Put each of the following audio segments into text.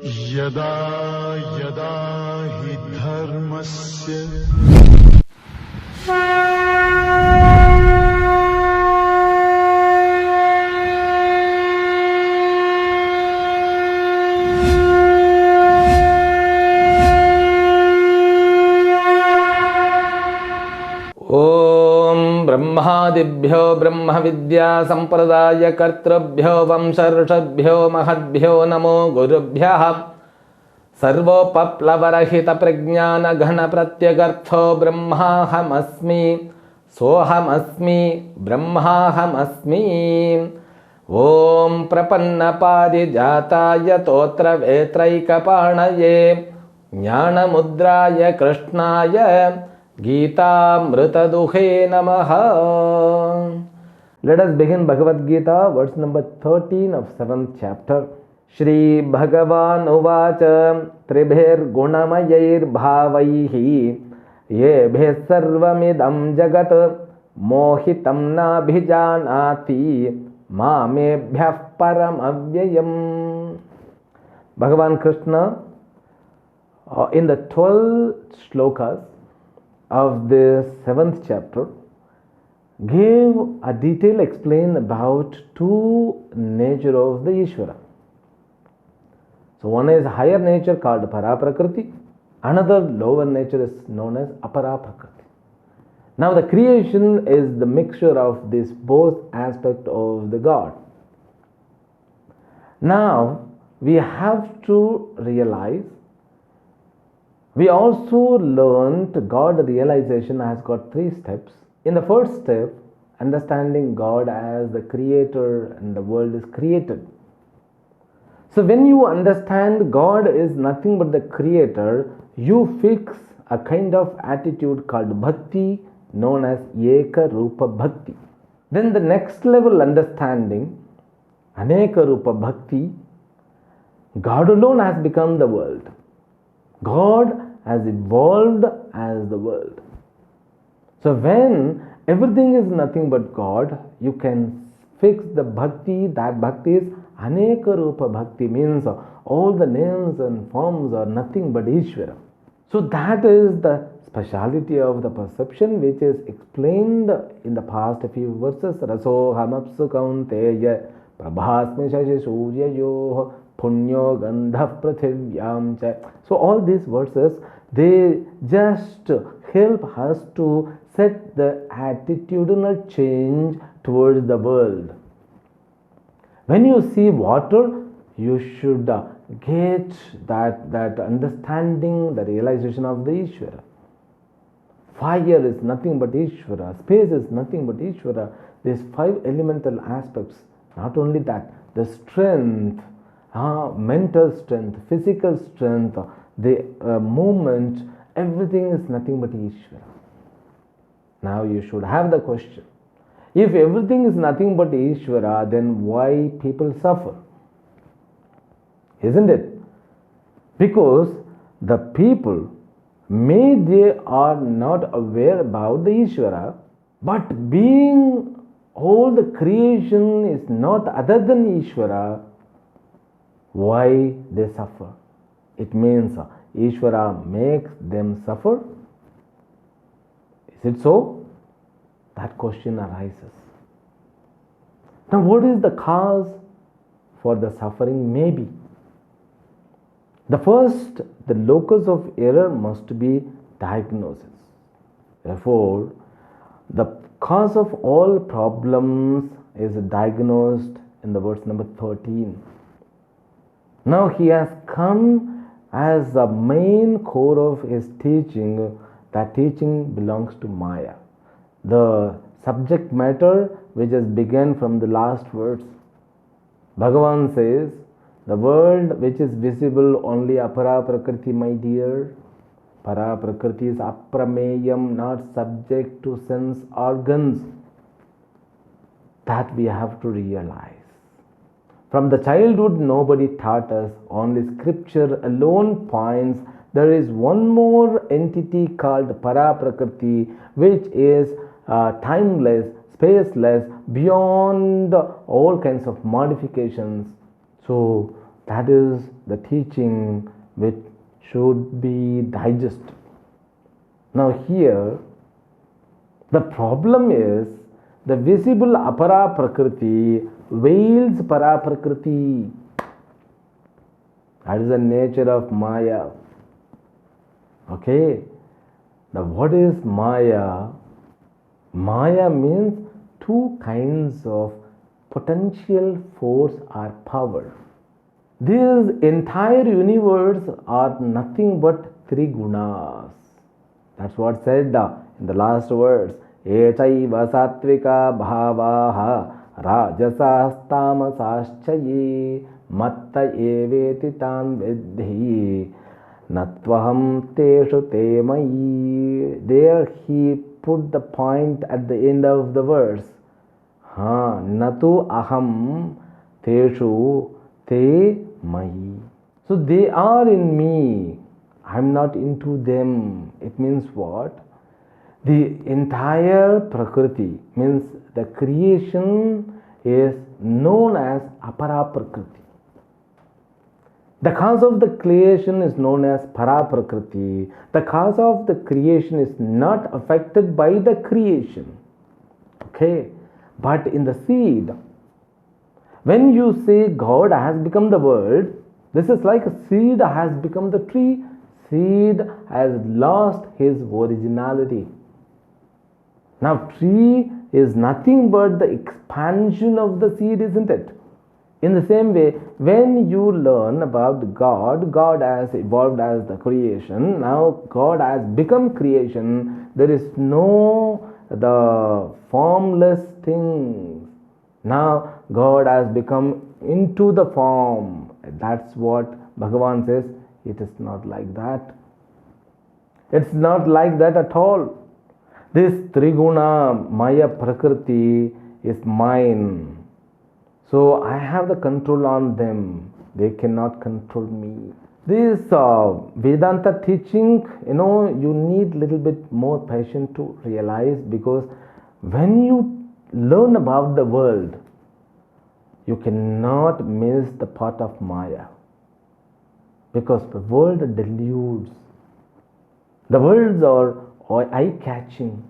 यदा यदा हि धर्मस्य ओम ब्रह्मादिभ्यो ब्रह्म विद्या संप्रदाय कर्तृभ्यो वंशर्षभ्यो महद्भ्यो नमो गुरुभ्यः सर्वोपप्लवरहित प्रज्ञान घन प्रत्यगर्थो ब्रह्माहमस्मि सोहमस्मि ब्रह्माहमस्मि। ओम प्रपन्नपारिजाताय तोत्रवेत्रैकपाणये ज्ञानमुद्राय कृष्णाय गीतामृतदुहे नमः। Let us begin Bhagavad Gita, verse number 13 of 7th chapter. Shri Bhagavan Uvacha Tribhir Gunamayir Bhavaihi Yebhe Sarvamidam Jagat Mohitam Nabhijanati Mamebhyah Param Avyayam. Bhagavan Krishna in the 12 shlokas of the 7th chapter gave a detailed explain about two nature of the Ishvara. So one is higher nature called Paraprakriti, another lower nature is known as Aparaprakriti. Now the creation is the mixture of these both aspects of the God. Now we have to realize, we also learned God realization has got 3 steps. In the first step, understanding God as the creator and the world is created. So when you understand God is nothing but the creator, you fix a kind of attitude called bhakti, known as Eka Rupa Bhakti. Then the next level understanding, Aneka Rupa Bhakti, God alone has become the world. God has evolved as the world. So when everything is nothing but God, you can fix the bhakti. That bhakti is Aneka Rupa Bhakti, means all the names and forms are nothing but Ishvara. So that is the speciality of the perception which is explained in the past few verses. Raso hamapsu kaunteya prabhasmi shashi suryayoh punyo gandha prathivyam cha. So all these verses, they just help us to set the attitudinal change towards the world. When you see water, you should get that understanding, the realization of the Ishvara. Fire is nothing but Ishvara. Space is nothing but Ishvara. These 5 elemental aspects. Not only that, the strength, mental strength, physical strength, the movement, everything is nothing but Ishvara. Now you should have the question, if everything is nothing but Ishvara, then why people suffer? Isn't it? Because the people, they are not aware about the Ishvara, but being all the creation is not other than Ishvara, why they suffer? It means Ishvara makes them suffer. Is it so? That question arises. Now what is the cause for the suffering? Maybe the first, the locus of error must be diagnosis. Therefore, the cause of all problems is diagnosed in the verse number 13. Now he has come as the main core of his teaching. That teaching belongs to Maya, the subject matter which has begun from the last verse. Bhagavan says, the world which is visible only Apara Prakriti, my dear. Para Prakriti is aprameyam, not subject to sense organs. That we have to realize. From the childhood, nobody taught us, only scripture alone points there is one more entity called Para Prakriti, which is timeless, spaceless, beyond all kinds of modifications. So That is the teaching which should be digested. Now, here the problem is the visible apara prakriti veils para prakriti. That is the nature of Maya. Okay. Now, what is Maya? Maya means two kinds of potential force or power. This entire universe are nothing but three gunas. That's what said in the last words. Echaiva sattvika bhavaha rajasastamasaschaye matta eveti tan vidhi natvaham teshu temai. There he put the point at the end of the verse. Natu aham teshu te mai. So they are in me, I am not into them. It means what? The entire Prakriti means the creation is known as Apara Prakriti. The cause of the creation is known as Para Prakriti. The cause of the creation is not affected by the creation. Okay, but in the seed, when you say God has become the world, this is like a seed has become the tree. Seed has lost his originality. Now, tree is nothing but the expansion of the seed, isn't it? In the same way, when you learn about God, God has evolved as the creation. Now, God has become creation. There is no the formless things. Now, God has become into the form. That's what Bhagavan says. It is not like that. It's not like that at all. This Triguna Maya Prakriti is mine. So I have the control on them. They cannot control me. This Vedanta teaching, you need little bit more patience to realize, because when you learn about the world, you cannot miss the part of Maya. Because the world deludes. The worlds are eye-catching.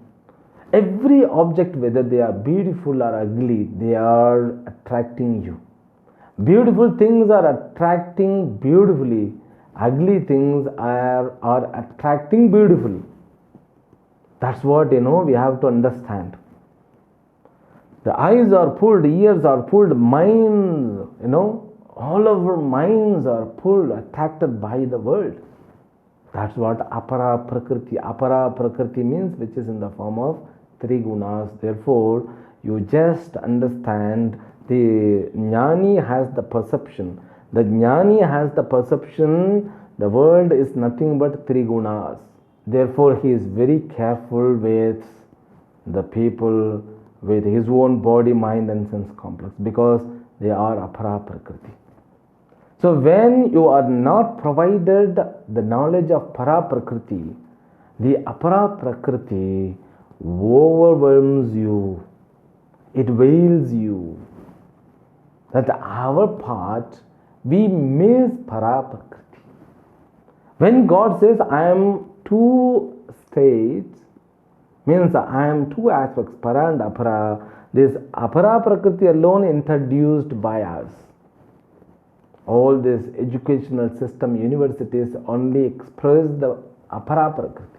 Every object, whether they are beautiful or ugly, they are attracting you. Beautiful things are attracting beautifully. Ugly things are attracting beautifully. That's what we have to understand. The eyes are pulled, ears are pulled, minds, all of our minds are pulled, attracted by the world. That's what Apara Prakriti. Apara Prakriti means which is in the form of three gunas. Therefore, you just understand the Jnani has the perception. The Jnani has the perception the world is nothing but three gunas. Therefore, he is very careful with the people with his own body, mind and sense complex, because they are Apara Prakriti. So when you are not provided the knowledge of Para Prakriti, the Apara Prakriti overwhelms you. It veils you. That our part, we miss Para Prakriti. When God says, I am two states, means I am two aspects, Para and Apara. This Apara Prakriti alone introduced by us. All this educational system, universities only express the Apara Prakriti.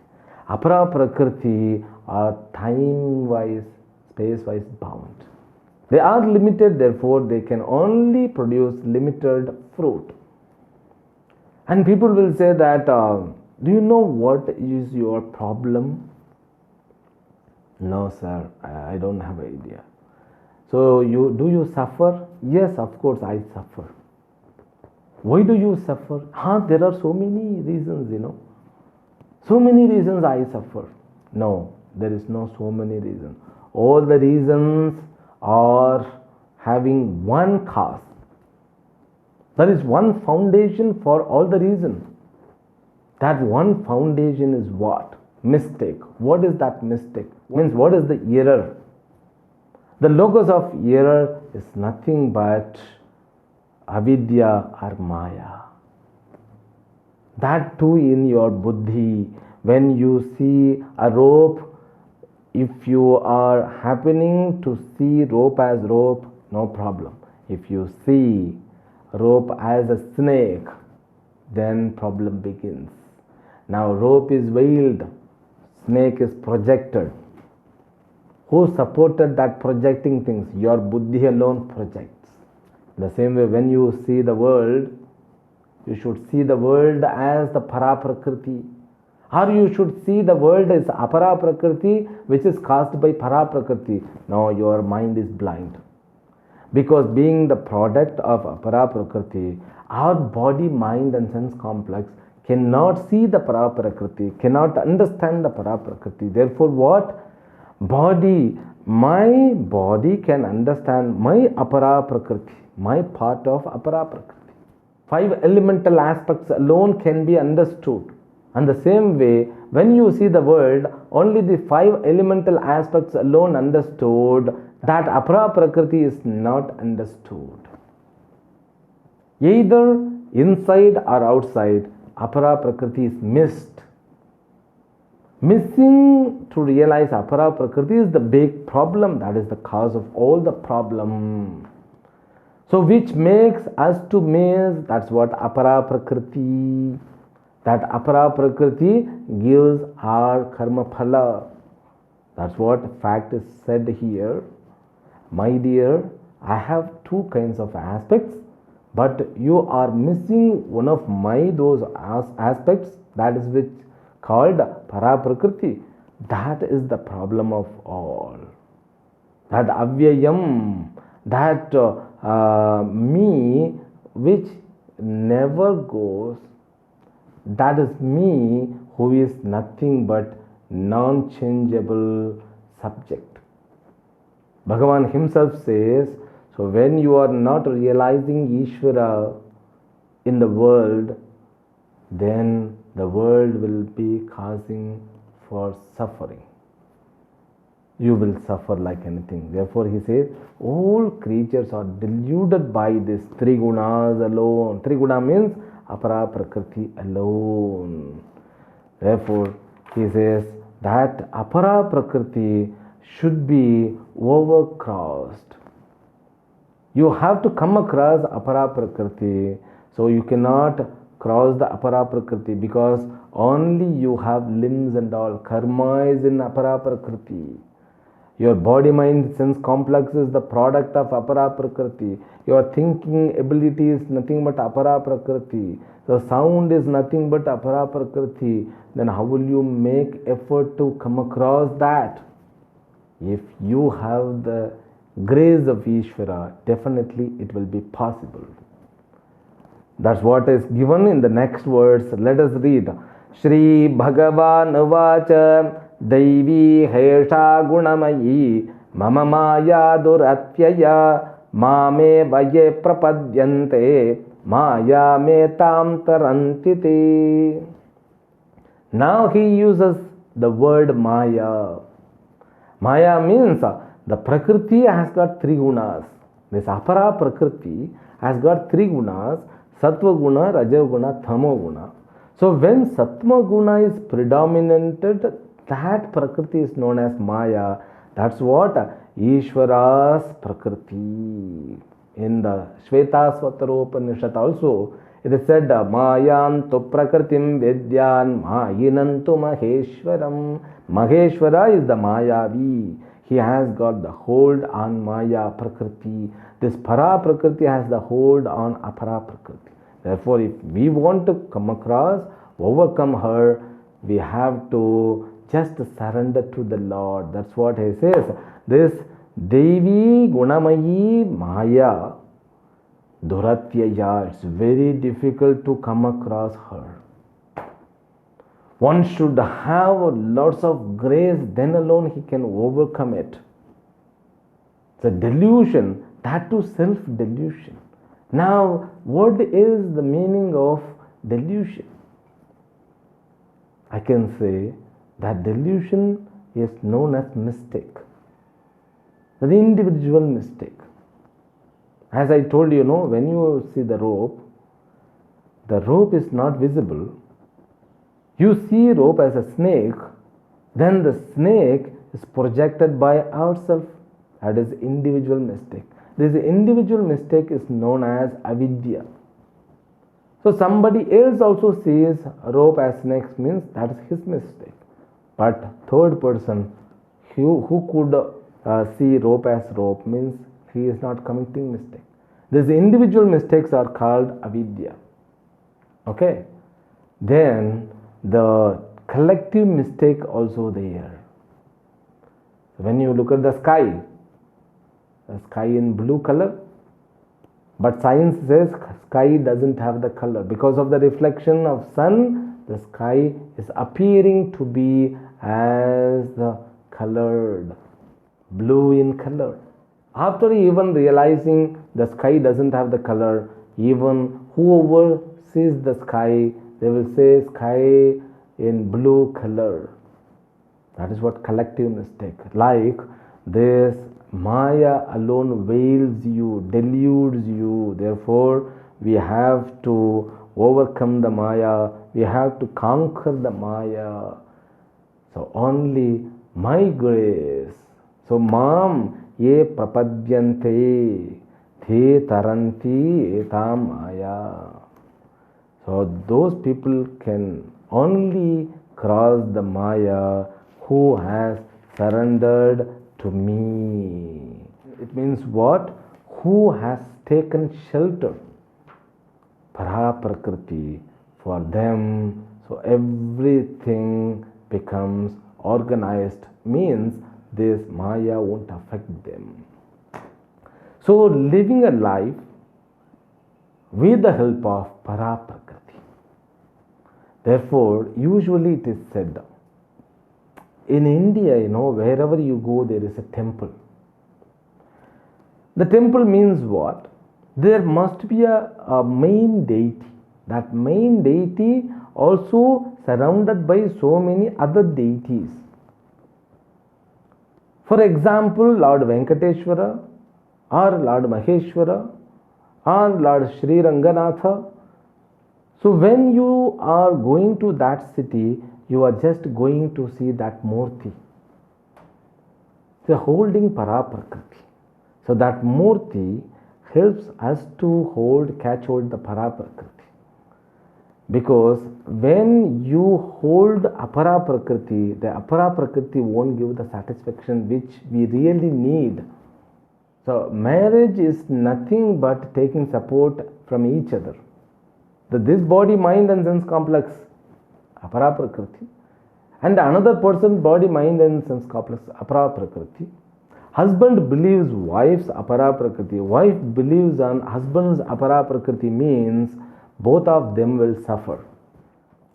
Apara Prakriti are time-wise, space-wise bound. They are limited, therefore they can only produce limited fruit. And people will say that, do you know what is your problem? No, sir, I don't have an idea. So do you suffer? Yes, of course I suffer. Why do you suffer? There are so many reasons, So many reasons I suffer. No, there is no so many reasons. All the reasons are having one cause. There is one foundation for all the reasons. That one foundation is what? Mistake. What is that mistake? Means what is the error? The logos of error is nothing but avidya or maya. That too in your buddhi. When you see a rope, if you are happening to see rope as rope, no problem. If you see rope as a snake, then problem begins. Now rope is veiled, snake is projected. Who supported that projecting things? Your buddhi alone projects. The same way, when you see the world, you should see the world as the para prakriti, or you should see the world as apara prakriti, which is caused by para prakriti. No, your mind is blind. Because being the product of apara prakriti, our body, mind and sense complex cannot see the para prakriti, cannot understand the para prakriti. Therefore what? My body can understand my apara prakriti, my part of apara prakriti. 5 elemental aspects alone can be understood. And the same way, when you see the world, only the 5 elemental aspects alone understood, that apara prakriti is not understood. Either inside or outside, apara prakriti is missed. Missing to realize apara prakriti is the big problem. That is the cause of all the problem. So which makes us to miss, that's what apara prakriti. That apara prakriti gives our karma phala. That's what fact is said here. My dear, I have 2 kinds of aspects, but you are missing one of those aspects, that is which called para prakriti. That is the problem of all. That avyayam, that me which never goes, that is me who is nothing but non-changeable subject. Bhagavan himself says, so when you are not realizing Ishvara in the world, then the world will be causing for suffering. You will suffer like anything. Therefore he says, all creatures are deluded by these 3 gunas alone. 3 guna means apara prakriti alone. Therefore he says that apara prakriti should be overcrossed. You have to come across apara prakriti, so you cannot cross the apara prakriti, because only you have limbs and all. Karma is in apara prakriti. Your body, mind, sense complex is the product of apara prakriti. Your thinking ability is nothing but apara prakriti. The sound is nothing but apara prakriti. Then how will you make effort to come across that? If you have the grace of Ishvara, definitely it will be possible. That's what is given in the next words. Let us read. Shri Bhagavan Uvacha Daivi Hesha Gunamayi Mama Maya Duratyaya Mame Vaye Prapadyante Maya Metam Tarantite. Now he uses the word Maya. Maya means the Prakriti has got 3 gunas. This apara Prakriti has got 3 gunas: Sattva guna, Raja guna, Tamo guna. So when Sattva guna is predominated, that Prakriti is known as Maya. That's what Ishvara's Prakriti. In the Shvetasvatara also, it is said, Mayantu Prakritim Vedyan Mayinantu Maheshwaram. Maheshwara is the Mayavi. He has got the hold on Maya Prakriti. This Para Prakriti has the hold on Apara Prakriti. Therefore, if we want to come across, overcome her, we have to just surrender to the Lord. That's what he says. This Devi Gunamayi Maya Duratyaya, it's very difficult to come across her. One should have lots of grace, then alone he can overcome it. It's a delusion, that too self-delusion. Now, what is the meaning of delusion? I can say that delusion is known as mistake, the individual mistake. As I told you, when you see the rope is not visible. You see rope as a snake, then the snake is projected by ourselves. That is individual mistake. This individual mistake is known as avidya. So somebody else also sees rope as snake means that is his mistake. But third person who could see rope as rope means he is not committing mistake. These individual mistakes are called avidya. Okay. Then the collective mistake also there. When you look at the sky in blue color, but science says sky doesn't have the color. Because of the reflection of sun, the sky is appearing to be as the colored, blue in color. After even realizing the sky doesn't have the color, even whoever sees the sky, they will say sky in blue color. That is what collective mistake. Like this Maya alone veils you, deludes you. Therefore, we have to overcome the Maya. We have to conquer the Maya. So only my grace. So Mam ye prapadyante the taranti etam Maya. So those people can only cross the Maya who has surrendered to me. It means what? Who has taken shelter, para prakriti, for them. So everything becomes organized, means this Maya won't affect them. So living a life with the help of para prakriti. Therefore, usually it is said, in India, wherever you go, there is a temple. The temple means what? There must be a main deity. That main deity also surrounded by so many other deities. For example, Lord Venkateshwara, or Lord Maheshwara, or Lord Sri Ranganatha. So when you are going to that city, you are just going to see that Murti. So holding para prakriti. So that Murti helps us to catch hold the para prakriti. Because when you hold apara prakriti, the apara prakriti won't give the satisfaction which we really need. So marriage is nothing but taking support from each other. This body, mind and sense complex, apara prakriti, and another person's body, mind and sense complex, apara prakriti. Husband believes wife's apara prakriti, wife believes on husband's apara prakriti, means both of them will suffer.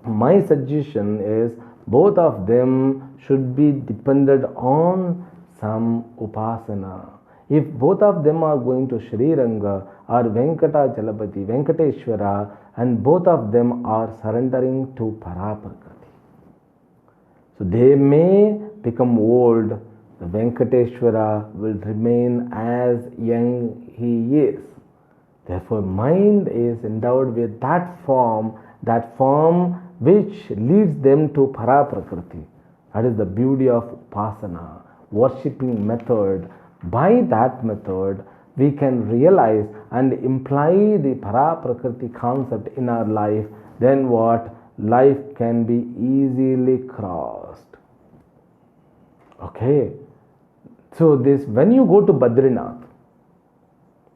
My suggestion is both of them should be dependent on some upasana. If both of them are going to Sri Ranga or Venkata Jalapati, Venkateshwara, and both of them are surrendering to para prakriti, so they may become old. The Venkateshwara will remain as young he is. Therefore, mind is endowed with that form which leads them to para prakriti. That is the beauty of upasana, worshipping method. By that method, we can realize and imply the para prakriti concept in our life. Then what? Life can be easily crossed. Okay. So this, when you go to Badrinath,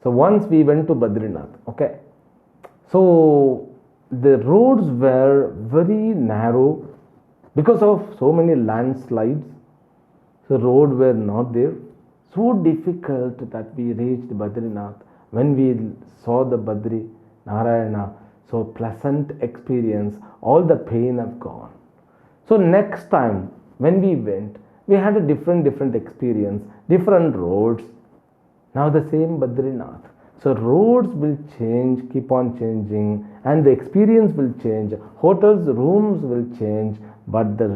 so once we went to Badrinath, okay. So the roads were very narrow because of so many landslides. So road were not there. So difficult that we reached Badrinath. When we saw the Badri Narayana, so pleasant experience, all the pain have gone. So next time when we went, we had a different experience, different roads. Now the same Badrinath. So roads will change, keep on changing, and the experience will change. Hotels, rooms will change, but the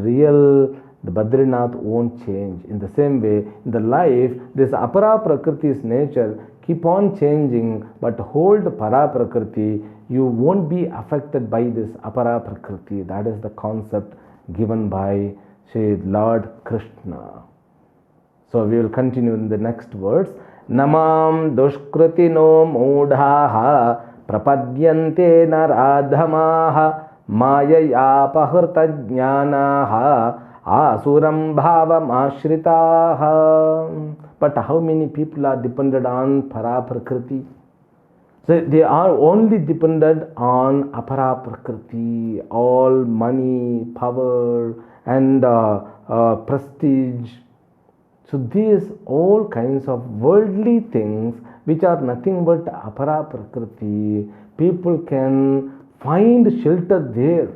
Badrinath won't change. In the same way, in the life, this apara prakriti's nature keep on changing, but hold para prakriti, you won't be affected by this apara prakriti. That is the concept given by Sri Lord Krishna. So we will continue in the next words. Namam dushkritino mudhaha prapadyante naradhamaha mayayapahurta jnanaha asuram bhavam ashritaha. But how many people are dependent on para prakriti? So they are only dependent on apara prakriti, all money, power, and prestige. So these all kinds of worldly things which are nothing but apara prakriti, people can find shelter there.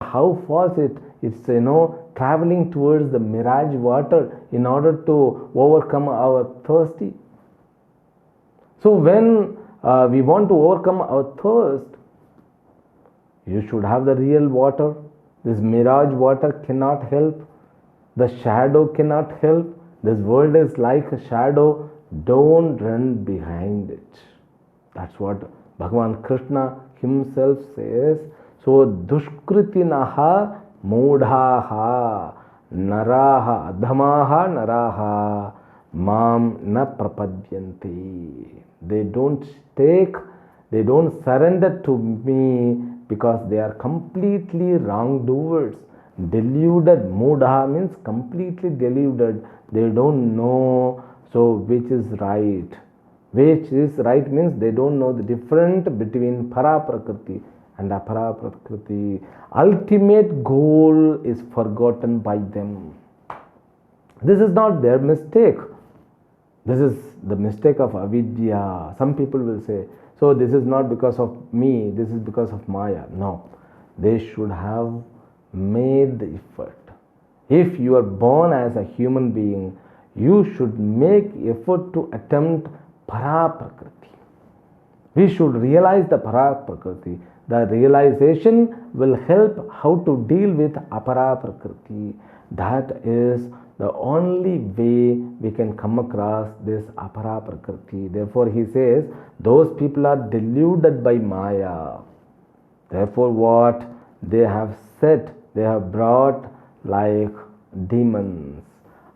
How false it's traveling towards the mirage water in order to overcome our thirsty. So when we want to overcome our thirst, you should have the real water. This mirage water cannot help. The shadow cannot help. This world is like a shadow. Don't run behind it. That's what Bhagavan Krishna himself says. So dushkritinaha mudhaha naraha adhamaha naraha mam na prapadyanti. They don't surrender to me because they are completely wrongdoers. Deluded. Mudha means completely deluded. They don't know. So which is right? Which is right means they don't know the difference between para prakriti and apara prakriti. Ultimate goal is forgotten by them. This is not their mistake. This is the mistake of avidya. Some people will say, so this is not because of me, this is because of Maya. No, they should have made the effort. If you are born as a human being, you should make effort to attempt para prakriti. We should realize the para prakriti. The realization will help how to deal with apara prakriti. That is the only way we can come across this apara prakriti. Therefore he says, those people are deluded by Maya. Therefore what they have said, they have brought like demons.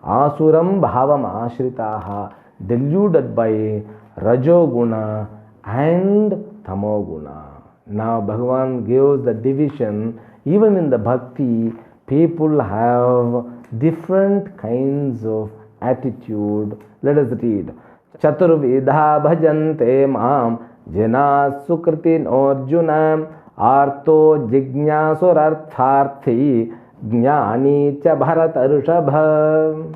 Asuram bhavam ashritaha, deluded by Rajoguna and Tamoguna. Now Bhagavan gives the division. Even in the bhakti, people have different kinds of attitude. Let us read. Chaturvidha bhajante mam jena sukritin arjuna arto jignyasurartharthi jnani cha bharatarushabha.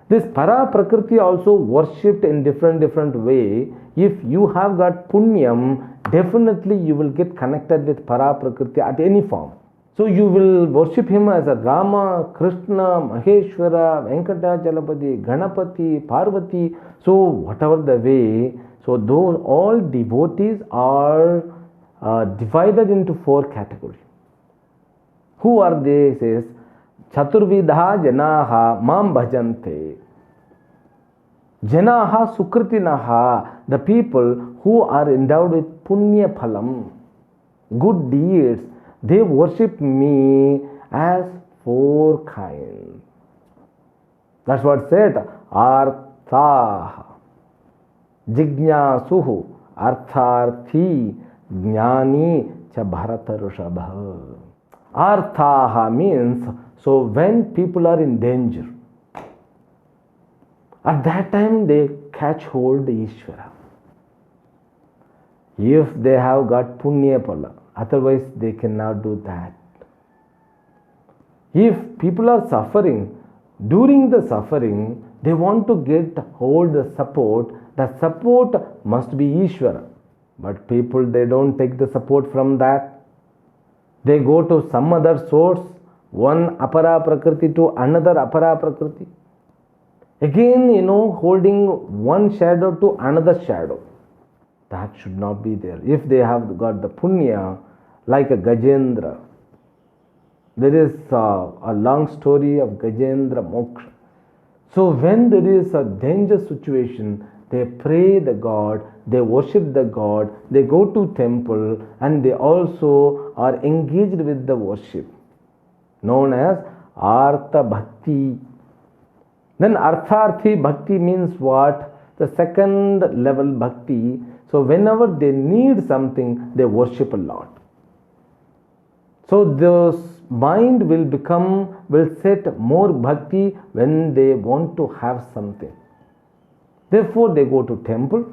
This para prakriti also worshipped in different way. If you have got punyam, definitely you will get connected with para prakriti at any form. So you will worship him as a Rama, Krishna, Maheshwara, Venkatachalapati, Ganapati, Parvati. So whatever the way, so those all devotees are divided into 4 categories. Who are they? Says Chaturvidha janaha mam bhajante. Janaha sukritinaha, the people who are endowed with punya phalam, good deeds, they worship me as 4 kinds. That's what said. Artha, Jignasuhu, Artharthi, Jnani, cha Bharatarushabha. Arthaha means, so when people are in danger, at that time they catch hold of Ishvara. If they have got punya phala, otherwise they cannot do that. If people are suffering, during the suffering, they want to get hold the support must be Ishvara. But people, they don't take the support from that. They go to some other source, one apara prakriti to another apara prakriti. Again, holding one shadow to another shadow. That should not be there. If they have got the punya, like a Gajendra. There is a long story of Gajendra Moksha. So when there is a danger situation, They pray the God, they worship the God, they go to temple, and they also are engaged with the worship, known as Artha Bhakti. Then Artharthi Bhakti means what? The second level Bhakti. So whenever they need something, they worship a lot. So this mind will set more bhakti when they want to have something. Therefore, they go to temple,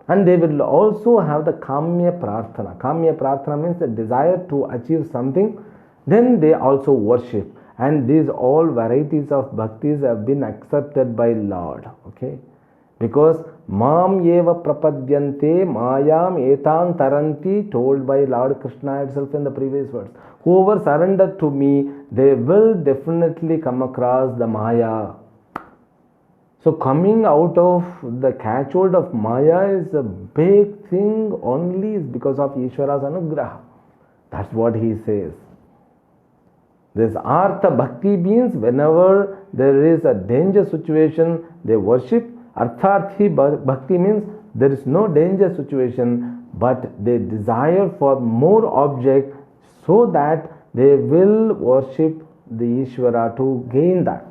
and they will also have the Kamya Prarthana. Kamya Prarthana means the desire to achieve something. Then they also worship. And these all varieties of bhaktis have been accepted by Lord. Okay? Because Mam Eva Prapadyante Mayam Etan Taranti, told by Lord Krishna itself in the previous verse. Whoever surrendered to me, they will definitely come across the Maya. So coming out of the catchhold of Maya is a big thing, only is because of Ishvara's Anugraha. That's what he says. This Artha Bhakti means whenever there is a danger situation, they worship. Artharthi Bhakti means there is no danger situation, but they desire for more object so that they will worship the Ishvara to gain that.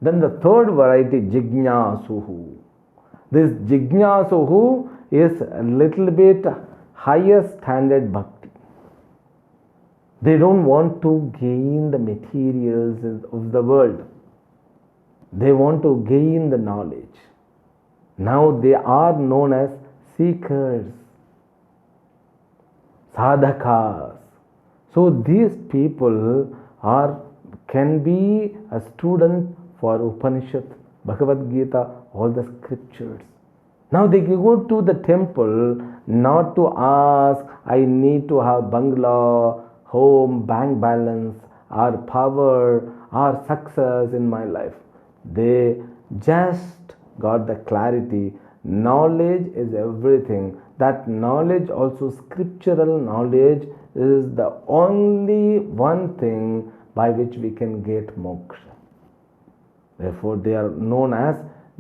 Then the third variety, Jignasuhu. This Jignasuhu is a little bit higher standard bhakti. They don't want to gain the materials of the world. They want to gain the knowledge. Now they are known as seekers, sadhakas. So these people can be a student for Upanishad, Bhagavad Gita, all the scriptures. Now they go to the temple not to ask, I need to have bungalow, home, bank balance, or power, or success in my life. They just got the clarity. Knowledge is everything. That knowledge, also scriptural knowledge, is the only one thing by which we can get moksha. Therefore, they are known as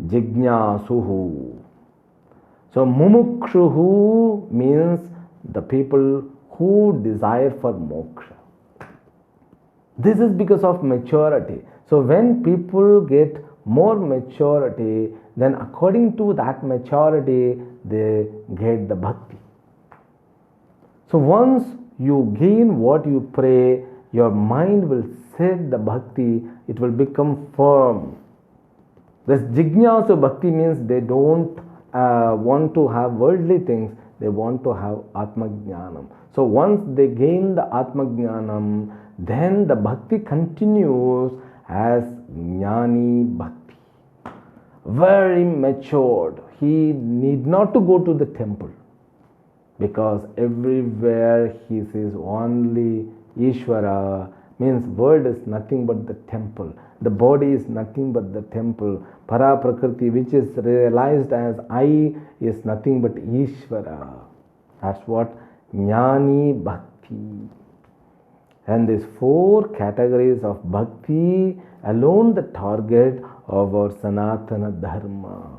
Jignasuhu. So, Mumukshuhu means the people who desire for moksha. This is because of maturity. So, when people get more maturity, then according to that maturity, they get the bhakti. So, once you gain what you pray, your mind will set the bhakti, it will become firm. This Jignasu Bhakti means they don't want to have worldly things, they want to have Atma Jnanam. So once they gain the Atma Jnanam, then the bhakti continues as Jnani Bhakti. Very matured. He need not to go to the temple, because everywhere he sees only Ishvara, means world is nothing but the temple. The body is nothing but the temple. Para Prakriti, which is realized as I, is nothing but Ishvara. That's what Jnani Bhakti. And these four categories of bhakti alone the target of our Sanatana Dharma.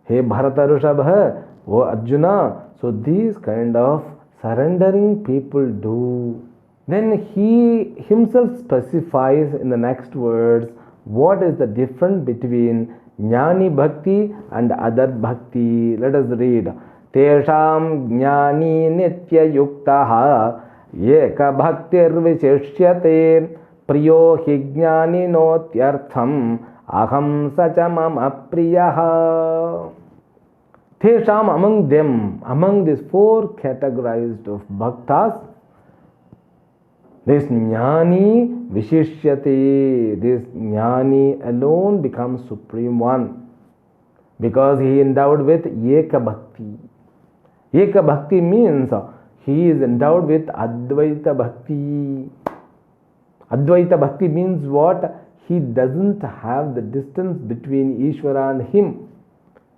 Hey Bharata Rishabha, O Arjuna, so these kind of surrendering people do. Then he himself specifies in the next words what is the difference between Jnani Bhakti and other Bhakti. Let us read. Tesham Jnani Nitya Yuktaha Yeka Bhaktir Vishishyate Priyo Hi Jnani Notyartham Aham Sacha Mama Priyaha. Tesham, among them, among these four categorized of bhaktas, this Jnani Vishishyate, this Jnani alone becomes Supreme One, because he endowed with Eka Bhakti. Eka Bhakti means he is endowed with Advaita Bhakti. Advaita Bhakti means what? He doesn't have the distance between Ishvara and him.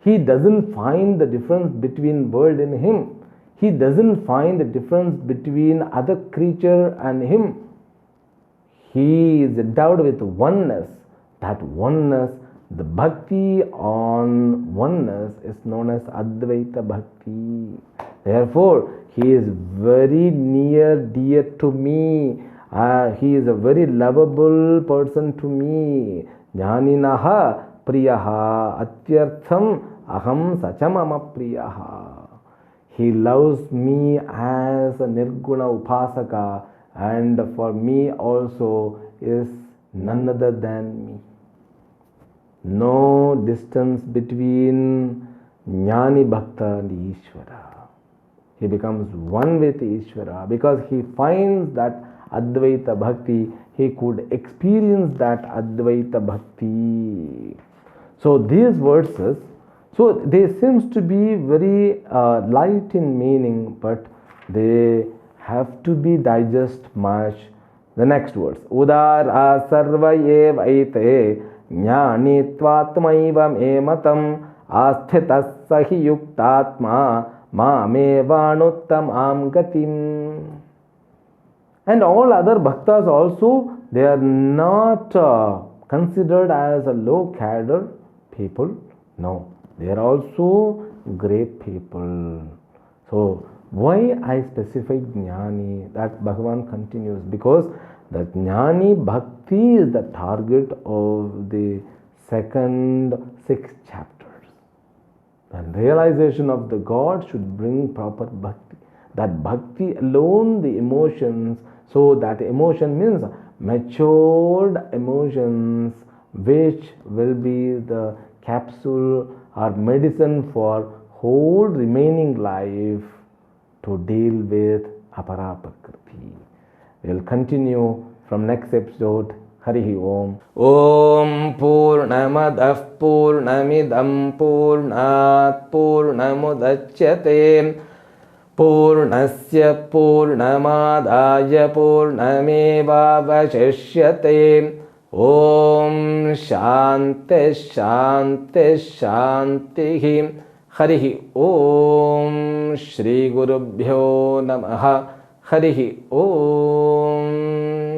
He doesn't find the difference between world and him. He doesn't find the difference between other creature and him. He is endowed with oneness. That oneness The bhakti on oneness is known as Advaita Bhakti. Therefore, he is very near, dear to me. He is a very lovable person to me. Jnaninaha priyaha atyartham aham sachamama priyaha. He loves me as a Nirguna Upasaka, and for me also is none other than me. No distance between Jnani Bhakta and Ishvara. He becomes one with Ishvara because he finds that Advaita Bhakti, he could experience that Advaita Bhakti. So these verses, so they seems to be very light in meaning, but they have to be digest much. The next words, Udara sarva eva aite jnani tvatmaiva me matam asthitas sahi yuktatma Mamevanuttamam gatim. And all other bhaktas also, they are not considered as a low cadre people. No, they are also great people. So why I specify Jnani? That Bhagavan continues, because the Jnani Bhakti is the target of the second 6 chapters. And realization of the God should bring proper bhakti. That bhakti alone, the emotions, so that emotion means matured emotions, which will be the capsule or medicine for whole remaining life to deal with apara prakriti. We will continue from next episode. Harihi Om. Om Purnamadah Purnamidam Purnat Purnamudachyate Purnasya Purnamadaya Purnamevavashishyate. Om Shanti Shanti Shanti. Harihi Om. Shri Gurubhyo Namaha. Harihi Om.